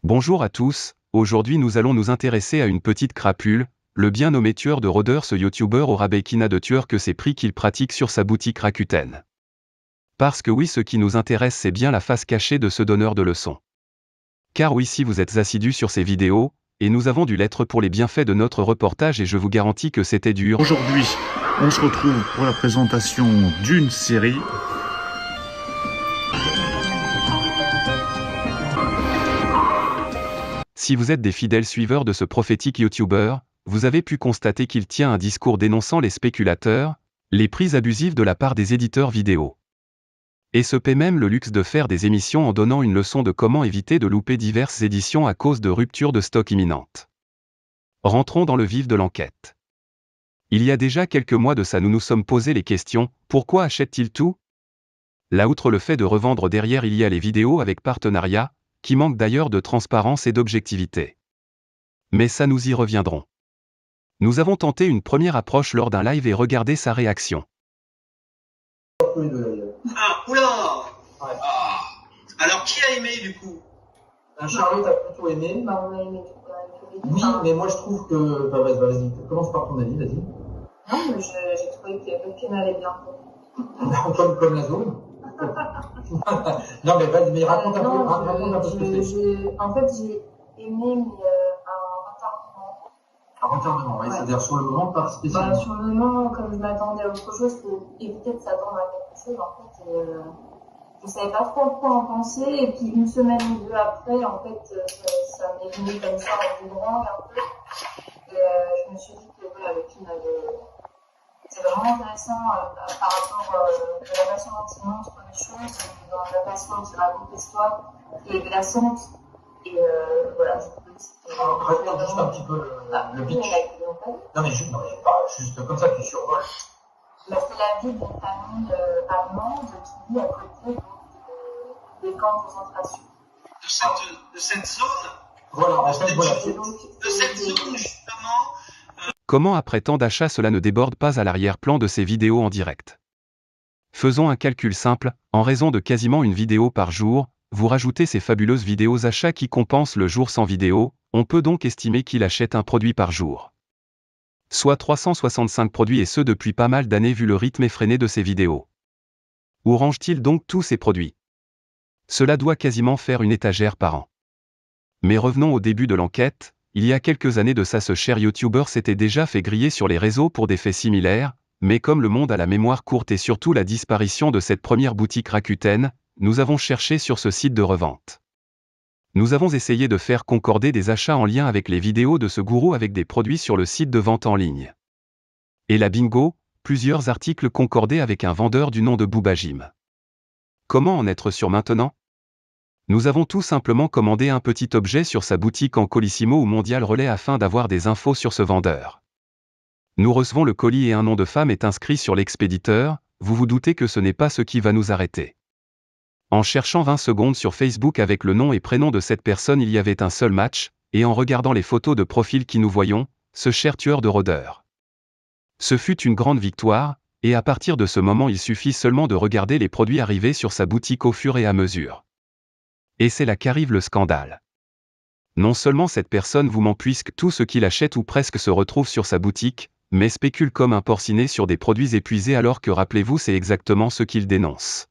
Bonjour à tous, aujourd'hui nous allons nous intéresser à une petite crapule, le bien nommé tueur de rôdeurs, ce youtubeur au rabais qui n'a de tueur que ses prix qu'il pratique sur sa boutique Rakuten. Parce que oui, ce qui nous intéresse c'est bien la face cachée de ce donneur de leçons. Car oui, si vous êtes assidus sur ces vidéos, et nous avons dû l'être pour les bienfaits de notre reportage et je vous garantis que c'était dur. Aujourd'hui, on se retrouve pour la présentation d'une série. Si vous êtes des fidèles suiveurs de ce prophétique youtubeur, vous avez pu constater qu'il tient un discours dénonçant les spéculateurs, les prises abusives de la part des éditeurs vidéo. Et se paie même le luxe de faire des émissions en donnant une leçon de comment éviter de louper diverses éditions à cause de ruptures de stock imminentes. Rentrons dans le vif de l'enquête. Il y a déjà quelques mois de ça nous nous sommes posé les questions, pourquoi achète-t-il tout? Là, outre le fait de revendre derrière, il y a les vidéos avec partenariat, qui manquent d'ailleurs de transparence et d'objectivité. Mais ça, nous y reviendrons. Nous avons tenté une première approche lors d'un live et regardé sa réaction. Ah, oula ouais. Ah. Alors, qui a aimé du coup? Charlotte a plutôt aimé. Bah, on a aimé Oui, mais moi je trouve que. Bah, vas-y, commence par ton avis, vas-y. Non, mais j'ai trouvé que Belkin allait bien. Comme la zone. Non, mais vas-y, mais raconte un peu ce que c'est. En fait, j'ai aimé, mais un retardement. Un retardement, oui, ouais. C'est-à-dire sur le moment, pas spécialement. Sur le moment, comme je m'attendais à autre chose, pour éviter de s'attendre à quelque chose, en fait, je savais pas trop quoi en penser. Et puis une semaine ou deux après, en fait, ça m'est venu comme ça en boomerang un peu. Et je me suis dit que voilà, Belkin avait. C'est vraiment intéressant par rapport de la façon dont il montre les choses, dans la façon dont il raconte l'histoire, qui est glaçante. Et voilà, je trouve que c'était. Raconte juste un petit peu le pitch. Non, mais juste comme ça, tu survoles. C'est la vie d'une famille allemande qui vit à côté des camps de concentration. De cette zone. Voilà, en fait, voilà. De cette zone, justement. Comment après tant d'achats cela ne déborde pas à l'arrière-plan de ces vidéos en direct? Faisons un calcul simple, en raison de quasiment une vidéo par jour, vous rajoutez ces fabuleuses vidéos achats qui compensent le jour sans vidéo, on peut donc estimer qu'il achète un produit par jour. Soit 365 produits et ce depuis pas mal d'années vu le rythme effréné de ces vidéos. Où range-t-il donc tous ces produits? Cela doit quasiment faire une étagère par an. Mais revenons au début de l'enquête. Il y a quelques années de ça, ce cher youtubeur s'était déjà fait griller sur les réseaux pour des faits similaires, mais comme le monde a la mémoire courte et surtout la disparition de cette première boutique Rakuten, nous avons cherché sur ce site de revente. Nous avons essayé de faire concorder des achats en lien avec les vidéos de ce gourou avec des produits sur le site de vente en ligne. Et là bingo, plusieurs articles concordés avec un vendeur du nom de Boubajim. Comment en être sûr maintenant? Nous avons tout simplement commandé un petit objet sur sa boutique en Colissimo ou Mondial Relais afin d'avoir des infos sur ce vendeur. Nous recevons le colis et un nom de femme est inscrit sur l'expéditeur, vous vous doutez que ce n'est pas ce qui va nous arrêter. En cherchant 20 secondes sur Facebook avec le nom et prénom de cette personne, il y avait un seul match, et en regardant les photos de profil qui nous voyons, ce cher tueur de rôdeurs. Ce fut une grande victoire, et à partir de ce moment il suffit seulement de regarder les produits arriver sur sa boutique au fur et à mesure. Et c'est là qu'arrive le scandale. Non seulement cette personne vous ment puisque tout ce qu'il achète ou presque se retrouve sur sa boutique, mais spécule comme un porcinet sur des produits épuisés alors que rappelez-vous c'est exactement ce qu'il dénonce.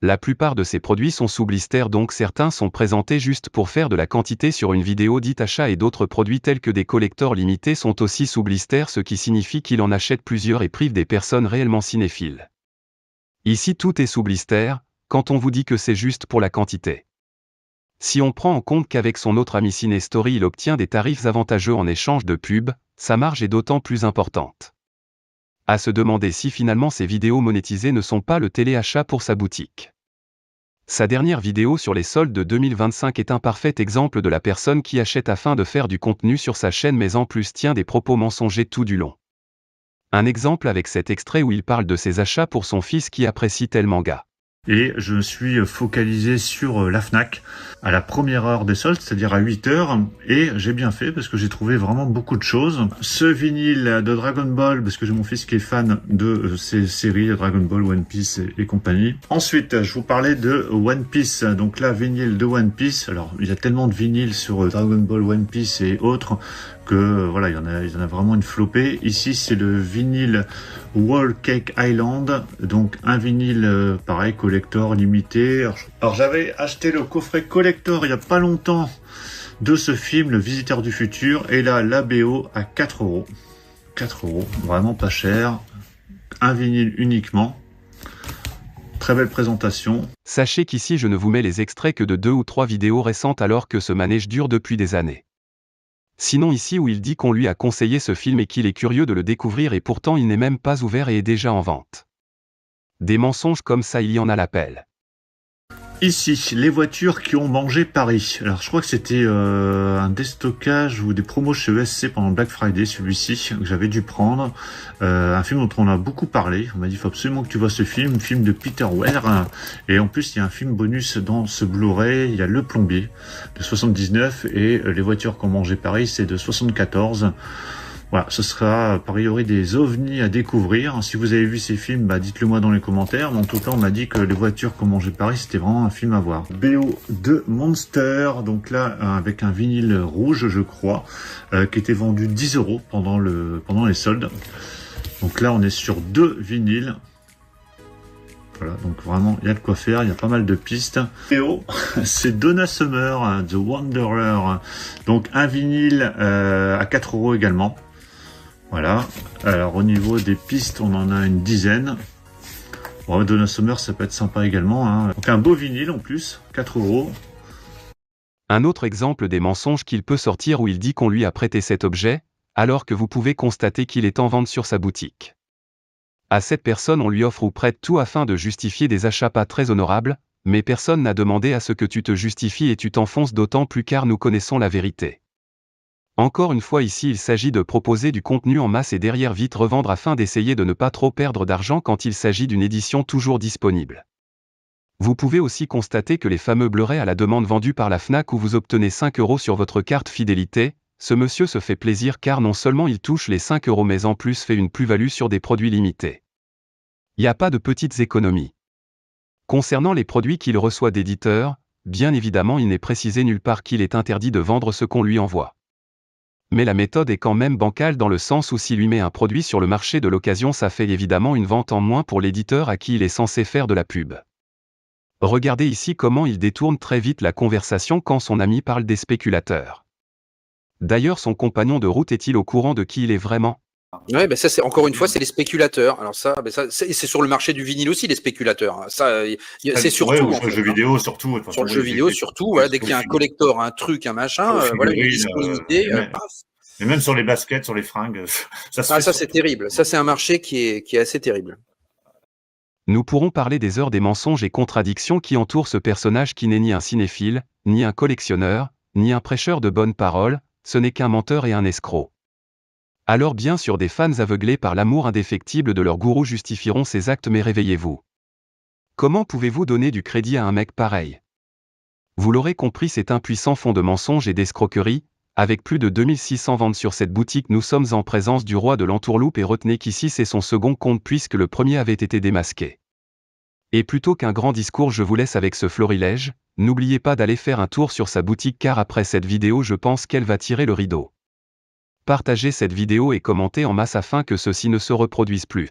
La plupart de ces produits sont sous blister donc certains sont présentés juste pour faire de la quantité sur une vidéo dite achat et d'autres produits tels que des collectors limités sont aussi sous blister ce qui signifie qu'il en achète plusieurs et prive des personnes réellement cinéphiles. Ici tout est sous blister, quand on vous dit que c'est juste pour la quantité. Si on prend en compte qu'avec son autre ami Cinestory il obtient des tarifs avantageux en échange de pubs, sa marge est d'autant plus importante. À se demander si finalement ces vidéos monétisées ne sont pas le téléachat pour sa boutique. Sa dernière vidéo sur les soldes de 2025 est un parfait exemple de la personne qui achète afin de faire du contenu sur sa chaîne mais en plus tient des propos mensongers tout du long. Un exemple avec cet extrait où il parle de ses achats pour son fils qui apprécie tel manga. Et je me suis focalisé sur la Fnac à la première heure des soldes, c'est-à-dire à 8 heures. Et j'ai bien fait parce que j'ai trouvé vraiment beaucoup de choses. Ce vinyle de Dragon Ball, parce que j'ai mon fils qui est fan de ces séries, Dragon Ball, One Piece et compagnie. Ensuite, je vous parlais de One Piece. Donc là, vinyle de One Piece. Alors, il y a tellement de vinyles sur Dragon Ball, One Piece et autres que voilà, il y en a vraiment une flopée. Ici, c'est le vinyle Wall Cake Island, donc un vinyle pareil, collector, limité. Alors j'avais acheté le coffret collector il y a pas longtemps de ce film, Le Visiteur du Futur, et là, la BO à 4 euros. 4 euros, vraiment pas cher. Un vinyle uniquement. Très belle présentation. Sachez qu'ici je ne vous mets les extraits que de 2 ou 3 vidéos récentes alors que ce manège dure depuis des années. Sinon ici où il dit qu'on lui a conseillé ce film et qu'il est curieux de le découvrir et pourtant il n'est même pas ouvert et est déjà en vente. Des mensonges comme ça il y en a l'appel. Ici, les voitures qui ont mangé Paris. Alors je crois que c'était un déstockage ou des promos chez ESC pendant Black Friday, celui-ci, que j'avais dû prendre. Un film dont on a beaucoup parlé. On m'a dit, il faut absolument que tu vois ce film, film de Peter Weir. Et en plus, il y a un film bonus dans ce Blu-ray. Il y a Le Plombier de 79 et les voitures qui ont mangé Paris, c'est de 74. Voilà, ce sera a priori des ovnis à découvrir. Si vous avez vu ces films, dites-le moi dans les commentaires. Mais en tout cas, on m'a dit que Les voitures qu'ont mangé Paris, c'était vraiment un film à voir. BO de Monster, donc là avec un vinyle rouge, je crois, qui était vendu 10 euros pendant les soldes. Donc là, on est sur 2 vinyles. Voilà, donc vraiment, il y a de quoi faire, il y a pas mal de pistes. BO, c'est Donna Summer, The Wanderer. Donc un vinyle à 4 euros également. Voilà, alors au niveau des pistes, on en a une dizaine. Bon, Donna Summer, ça peut être sympa également, hein. Donc un beau vinyle en plus, 4 euros. Un autre exemple des mensonges qu'il peut sortir où il dit qu'on lui a prêté cet objet, alors que vous pouvez constater qu'il est en vente sur sa boutique. À cette personne on lui offre ou prête tout afin de justifier des achats pas très honorables, mais personne n'a demandé à ce que tu te justifies et tu t'enfonces d'autant plus car nous connaissons la vérité. Encore une fois ici il s'agit de proposer du contenu en masse et derrière vite revendre afin d'essayer de ne pas trop perdre d'argent quand il s'agit d'une édition toujours disponible. Vous pouvez aussi constater que les fameux Blu-ray à la demande vendus par la Fnac où vous obtenez 5 euros sur votre carte fidélité, ce monsieur se fait plaisir car non seulement il touche les 5 euros mais en plus fait une plus-value sur des produits limités. Il n'y a pas de petites économies. Concernant les produits qu'il reçoit d'éditeurs, bien évidemment il n'est précisé nulle part qu'il est interdit de vendre ce qu'on lui envoie. Mais la méthode est quand même bancale dans le sens où s'il lui met un produit sur le marché de l'occasion ça fait évidemment une vente en moins pour l'éditeur à qui il est censé faire de la pub. Regardez ici comment il détourne très vite la conversation quand son ami parle des spéculateurs. D'ailleurs son compagnon de route est-il au courant de qui il est vraiment ? Ouais, ça c'est encore une fois c'est les spéculateurs. Alors ça, c'est sur le marché du vinyle aussi les spéculateurs. Ça, c'est surtout sur le jeu vidéo surtout. Sur le jeu vidéo surtout. Voilà, dès qu'il y a un collector, un truc, un machin, voilà, une disponibilité. Et même sur les baskets, sur les fringues, ça c'est terrible. Ça c'est un marché qui est assez terrible. Nous pourrons parler des heures des mensonges et contradictions qui entourent ce personnage qui n'est ni un cinéphile, ni un collectionneur, ni un prêcheur de bonnes paroles, ce n'est qu'un menteur et un escroc. Alors bien sûr des fans aveuglés par l'amour indéfectible de leur gourou justifieront ces actes mais réveillez-vous. Comment pouvez-vous donner du crédit à un mec pareil ? Vous l'aurez compris c'est un puissant fond de mensonges et d'escroquerie, avec plus de 2600 ventes sur cette boutique nous sommes en présence du roi de l'entourloupe et retenez qu'ici c'est son second compte puisque le premier avait été démasqué. Et plutôt qu'un grand discours je vous laisse avec ce florilège, n'oubliez pas d'aller faire un tour sur sa boutique car après cette vidéo je pense qu'elle va tirer le rideau. Partagez cette vidéo et commentez en masse afin que ceci ne se reproduise plus.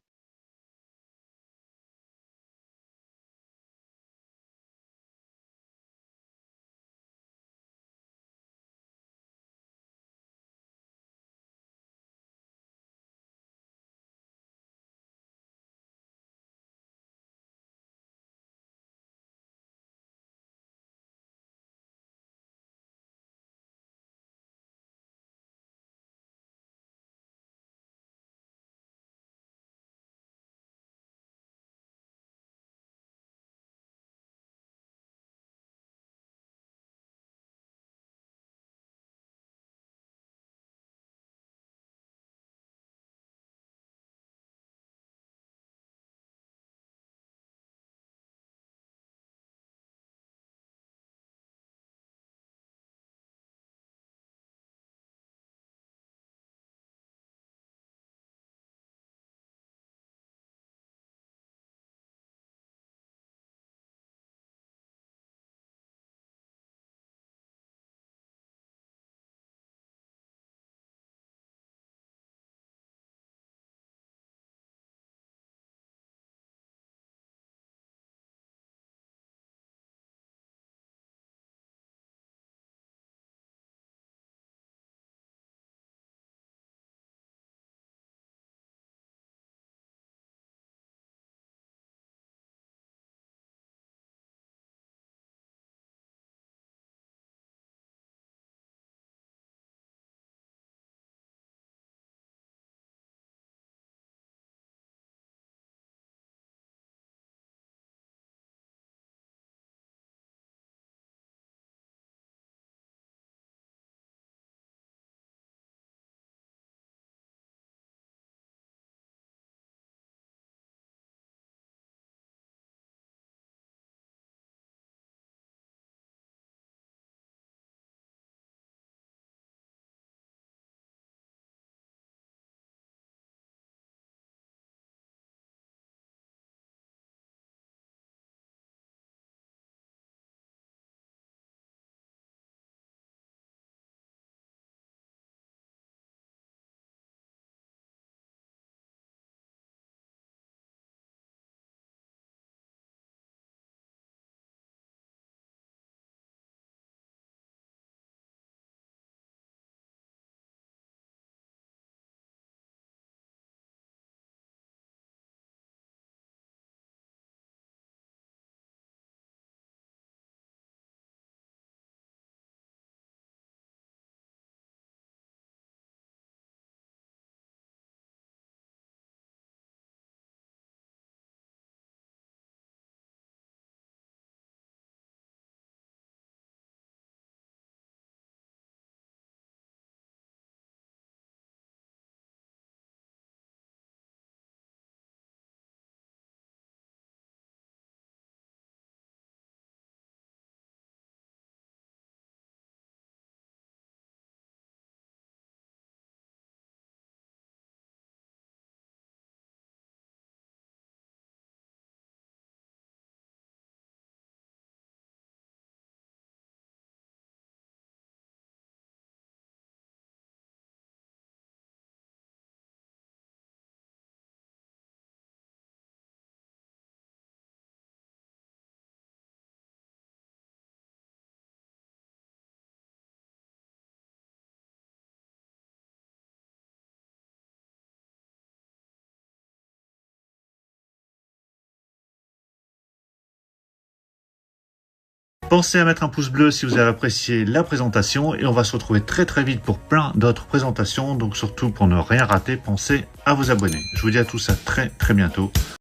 Pensez à mettre un pouce bleu si vous avez apprécié la présentation et on va se retrouver très très vite pour plein d'autres présentations. Donc surtout pour ne rien rater, pensez à vous abonner. Je vous dis à tous à très très bientôt.